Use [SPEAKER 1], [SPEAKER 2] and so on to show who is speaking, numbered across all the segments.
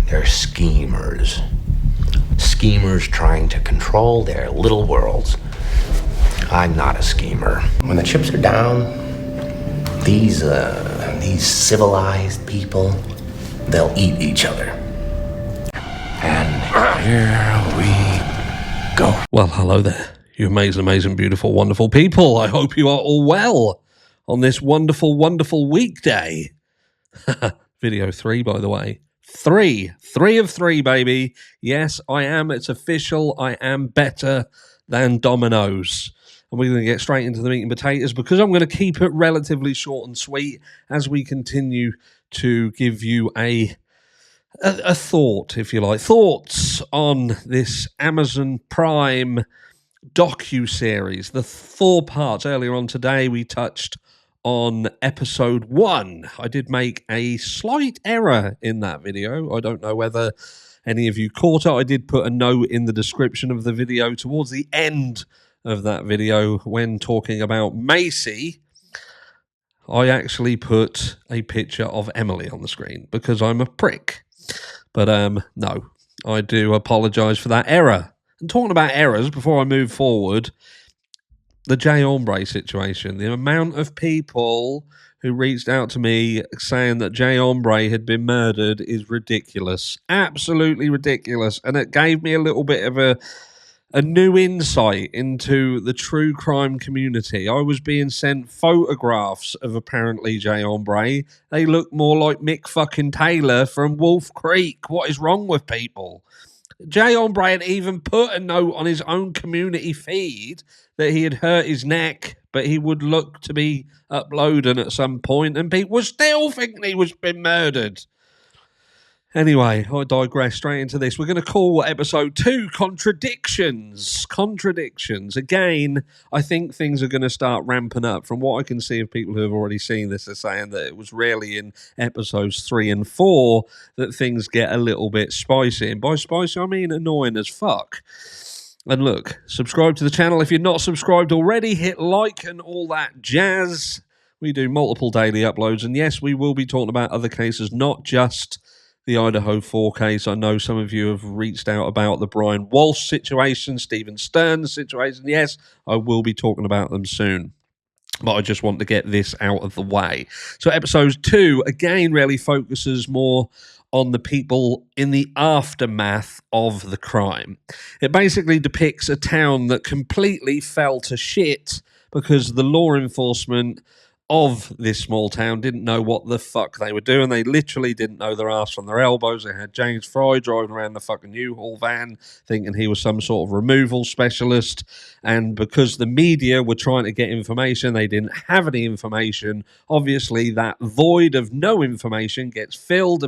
[SPEAKER 1] They're schemers. Schemers trying to control their little worlds. I'm not a schemer. When the chips are down, these civilized people, they'll eat each other. And here we go.
[SPEAKER 2] Well, hello there, you amazing, beautiful, wonderful people. I hope you are all well on this wonderful weekday. Video 3, by the way. Three of 3, baby. Yes, I am. It's official. I am better than Domino's. And we're going to get straight into the meat and potatoes because I'm going to keep it relatively short and sweet as we continue to give you a thought, if you like. Thoughts on this Amazon Prime docu-series. The 4 parts. Earlier on today, we touched on episode 1. I did make a slight error in that video. I don't know whether any of you caught it. I did put a note in the description of the video towards the end of that video when talking about Macy. I actually put a picture of Emily on the screen because I'm a prick. But no, I do apologise for that error. And talking about errors, before I move forward, the Jay Ombre situation, the amount of people who reached out to me saying that Jay Ombre had been murdered is ridiculous. Absolutely ridiculous. And it gave me a little bit of a new insight into the true crime community. I was being sent photographs of apparently Jay Ombre. They look more like Mick fucking Taylor from Wolf Creek. What is wrong with people? Jay Ombre had even put a note on his own community feed that he had hurt his neck, but he would look to be uploading at some point, and people were still thinking he was been murdered. Anyway, I digress straight into this. We're going to call episode 2 Contradictions. Contradictions. Again, I think things are going to start ramping up. From what I can see of people who have already seen this, are saying that it was really in episodes 3 and 4 that things get a little bit spicy. And by spicy, I mean annoying as fuck. And look, subscribe to the channel if you're not subscribed already. Hit like and all that jazz. We do multiple daily uploads. And yes, we will be talking about other cases, not just the Idaho 4 case. I know some of you have reached out about the Brian Walsh situation, Stephen Stern's situation. Yes, I will be talking about them soon, but I just want to get this out of the way. So episode 2, again, really focuses more on the people in the aftermath of the crime. It basically depicts a town that completely fell to shit because the law enforcement of this small town didn't know what the fuck they were doing. They literally didn't know their ass from their elbows. They had James Fry driving around the fucking U-Haul van thinking he was some sort of removal specialist, and because the media were trying to get information, they didn't have any information. Obviously, that void of no information gets filled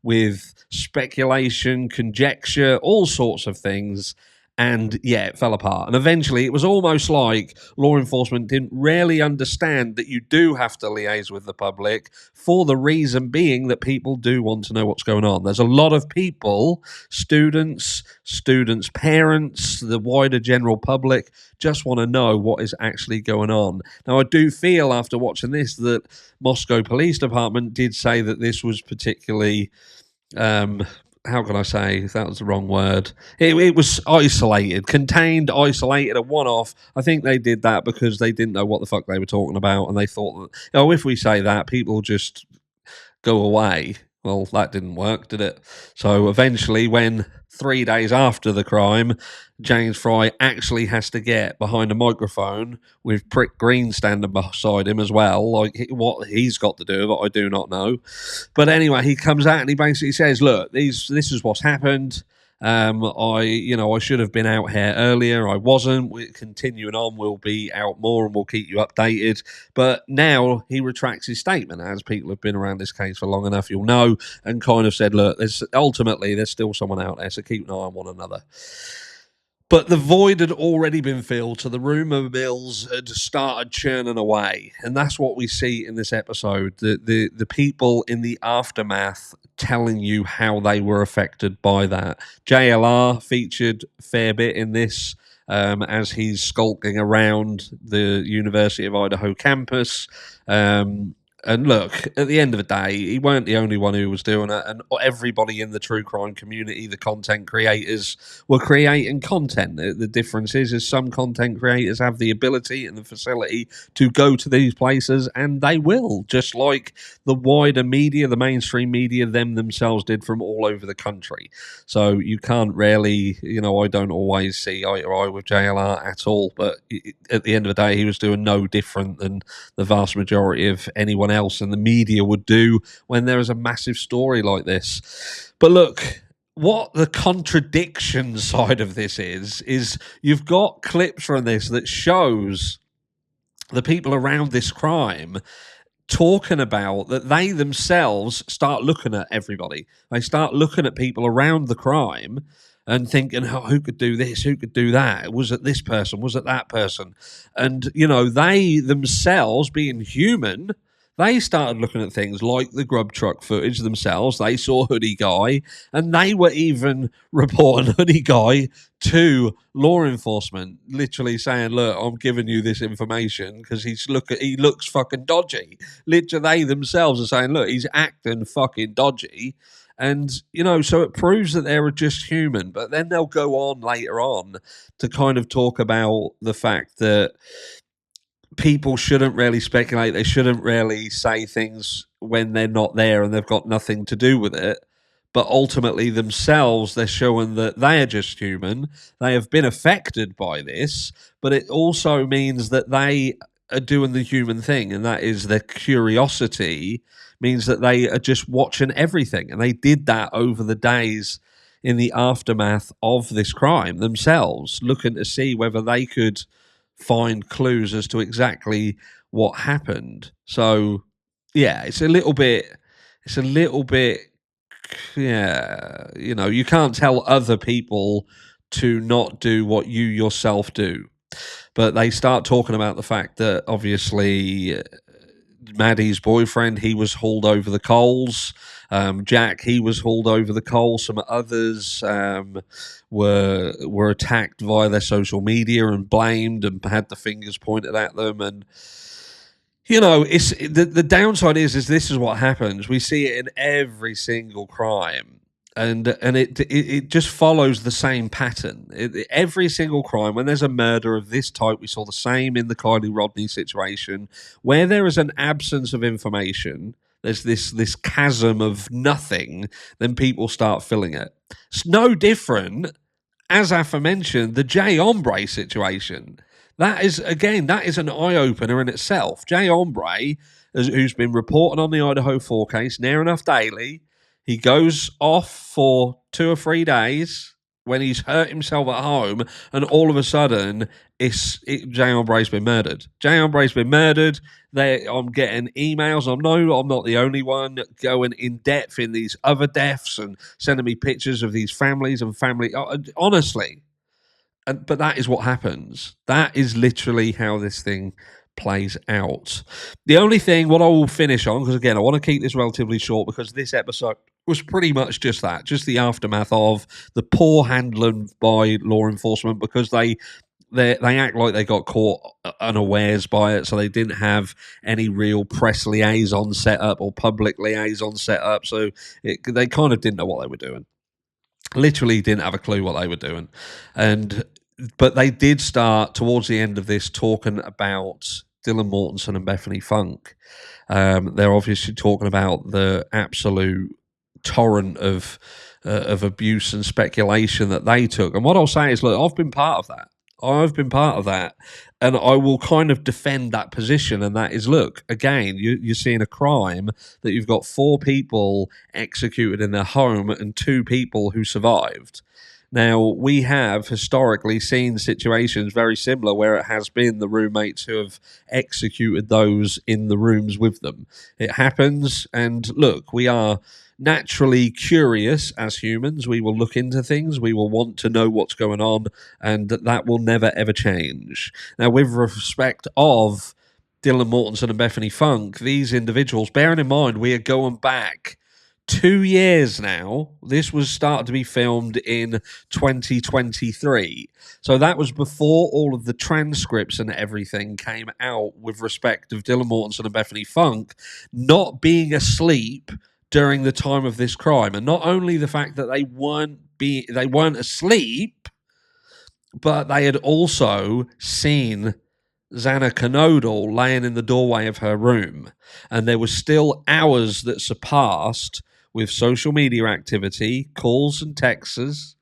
[SPEAKER 2] with speculation, conjecture, all sorts of things. And yeah, it fell apart. And eventually it was almost like law enforcement didn't really understand that you do have to liaise with the public, for the reason being that people do want to know what's going on. There's a lot of people, students, parents, the wider general public, just want to know what is actually going on. Now, I do feel after watching this that Moscow Police Department did say that this was particularly how can I say, that was the wrong word. It was isolated, contained, isolated, a one-off. I think they did that because they didn't know what the fuck they were talking about, and they thought that, if we say that, people just go away. Well, that didn't work, did it? So eventually, when 3 days after the crime, James Fry actually has to get behind a microphone with Prick Green standing beside him as well. Like, what he's got to do with it, I do not know. But anyway, he comes out and he basically says, look, this is what's happened. I should have been out here earlier. I wasn't. We're continuing on. We'll be out more and we'll keep you updated. But now he retracts his statement, as people have been around this case for long enough, you'll know, and kind of said, look, there's still someone out there, so keep an eye on one another. But the void had already been filled, so the rumour mills had started churning away. And that's what we see in this episode, the people in the aftermath telling you how they were affected by that. JLR featured a fair bit in this, as he's skulking around the University of Idaho campus. And look, at the end of the day, he weren't the only one who was doing it, and everybody in the true crime community, the content creators, were creating content. The difference is some content creators have the ability and the facility to go to these places, and they will, just like the wider media, the mainstream media, themselves did from all over the country. So you can't really, I don't always see eye to eye with JLR at all, but at the end of the day, he was doing no different than the vast majority of anyone else and the media would do when there is a massive story like this. But look, what the contradiction side of this is you've got clips from this that shows the people around this crime talking about that they themselves start looking at everybody. They start looking at people around the crime and thinking, oh, who could do this? Who could do that? Was it this person? Was it that person? And, they themselves, being human, they started looking at things like the grub truck footage themselves. They saw Hoodie Guy, and they were even reporting Hoodie Guy to law enforcement, literally saying, look, I'm giving you this information because he looks fucking dodgy. Literally, they themselves are saying, look, he's acting fucking dodgy. And, so it proves that they're just human. But then they'll go on later on to kind of talk about the fact that people shouldn't really speculate. They shouldn't really say things when they're not there and they've got nothing to do with it. But ultimately themselves, they're showing that they are just human. They have been affected by this, but it also means that they are doing the human thing, and that is their curiosity means that they are just watching everything. And they did that over the days in the aftermath of this crime themselves, looking to see whether they could find clues as to exactly what happened. So, yeah, it's a little bit, yeah, you can't tell other people to not do what you yourself do. But they start talking about the fact that obviously Maddie's boyfriend, he was hauled over the coals. Jack, he was hauled over the coals. Some others were attacked via their social media and blamed and had the fingers pointed at them. And it's the downside is this is what happens. We see it in every single crime. And it just follows the same pattern. Every single crime, when there's a murder of this type, we saw the same in the Kylie Rodney situation, where there is an absence of information, there's this chasm of nothing, then people start filling it. It's no different, as aforementioned, the Jay Ombre situation. That is an eye-opener in itself. Jay Ombre, who's been reporting on the Idaho 4 case near enough daily, he goes off for 2 or 3 days when he's hurt himself at home, and all of a sudden, Jay Ombre's been murdered. Jay Ombre's been murdered. I'm getting emails. I'm not the only one going in depth in these other deaths and sending me pictures of these families and family. Honestly, but that is what happens. That is literally how this thing plays out. The only thing, what I will finish on, because again, I want to keep this relatively short because this episode was pretty much just that, just the aftermath of the poor handling by law enforcement, because they act like they got caught unawares by it, so they didn't have any real press liaison set up or public liaison set up, so they kind of didn't know what they were doing. Literally didn't have a clue what they were doing. But they did start towards the end of this talking about Dylan Mortensen and Bethany Funk. They're obviously talking about the absolute torrent of abuse and speculation that they took. And what I'll say is, look, I've been part of that. And I will kind of defend that position. And that is, look, again, you're seeing a crime that you've got 4 people executed in their home and 2 people who survived. Now, we have historically seen situations very similar where it has been the roommates who have executed those in the rooms with them. It happens, and look, we are naturally curious as humans. We will look into things. We will want to know what's going on, and that will never, ever change. Now, with respect of Dylan Mortensen and Bethany Funk, these individuals, bearing in mind, we are going back 2 years now. This was started to be filmed in 2023. So that was before all of the transcripts and everything came out with respect of Dylan Mortensen and Bethany Funk not being asleep during the time of this crime. And not only the fact that they weren't asleep, but they had also seen Xana Kernodle laying in the doorway of her room. And there was still hours that surpassed with social media activity, calls and texts,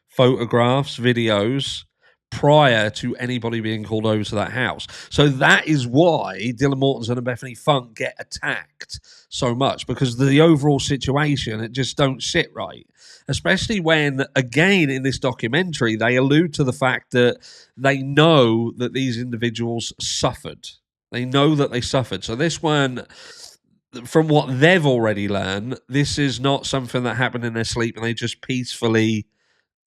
[SPEAKER 2] photographs, videos, prior to anybody being called over to that house. So that is why Dylan Mortensen and Bethany Funk get attacked so much, because the overall situation, it just don't sit right. Especially when, again, in this documentary, they allude to the fact that they know that these individuals suffered. They know that they suffered. So this one, from what they've already learned, this is not something that happened in their sleep and they just peacefully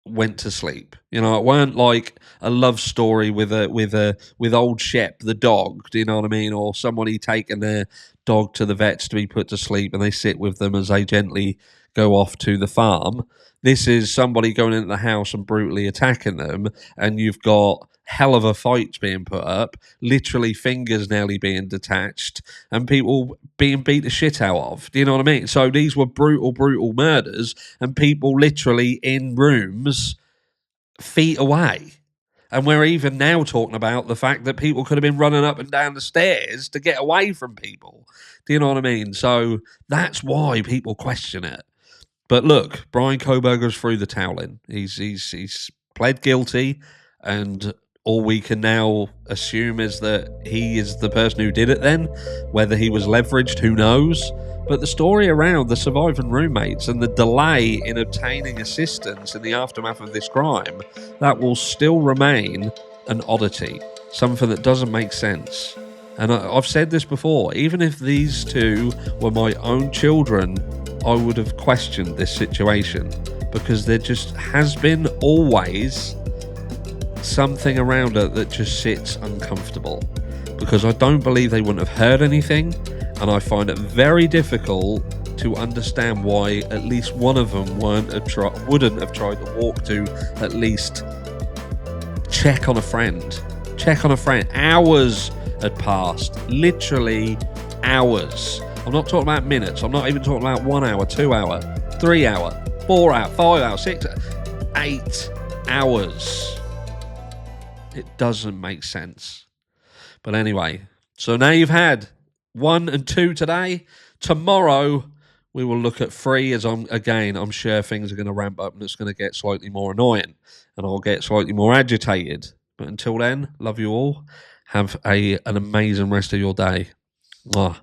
[SPEAKER 2] went to sleep. You know, it weren't like a love story with old Shep the dog. Do you know what I mean? Or somebody taking their dog to the vets to be put to sleep and they sit with them as they gently go off to the farm. This is somebody going into the house and brutally attacking them, and you've got hell of a fights being put up, literally fingers nearly being detached, and people being beat the shit out of. Do you know what I mean? So these were brutal murders, and people literally in rooms feet away. And we're even now talking about the fact that people could have been running up and down the stairs to get away from people. Do you know what I mean? So that's why people question it. But look, Brian Koberger's threw the towel in. He's pled guilty, and all we can now assume is that he is the person who did it then. Whether he was leveraged, who knows? But the story around the surviving roommates and the delay in obtaining assistance in the aftermath of this crime, that will still remain an oddity, something that doesn't make sense. And I've said this before, even if these two were my own children, I would have questioned this situation, because there just has been always something around it that just sits uncomfortable, because I don't believe they wouldn't have heard anything, and I find it very difficult to understand why at least one of them wouldn't have tried to walk to at least check on a friend. Hours had passed, literally hours. I'm not talking about minutes. I'm not even talking about 1 hour, 2 hour, 3 hour, 4 hour, 5 hour, 6, 8 hours. It doesn't make sense. But anyway, so now you've had 1 and 2 today. Tomorrow we will look at 3, as I'm sure things are going to ramp up and it's going to get slightly more annoying and I'll get slightly more agitated. But until then, love you all. Have an amazing rest of your day. Mwah.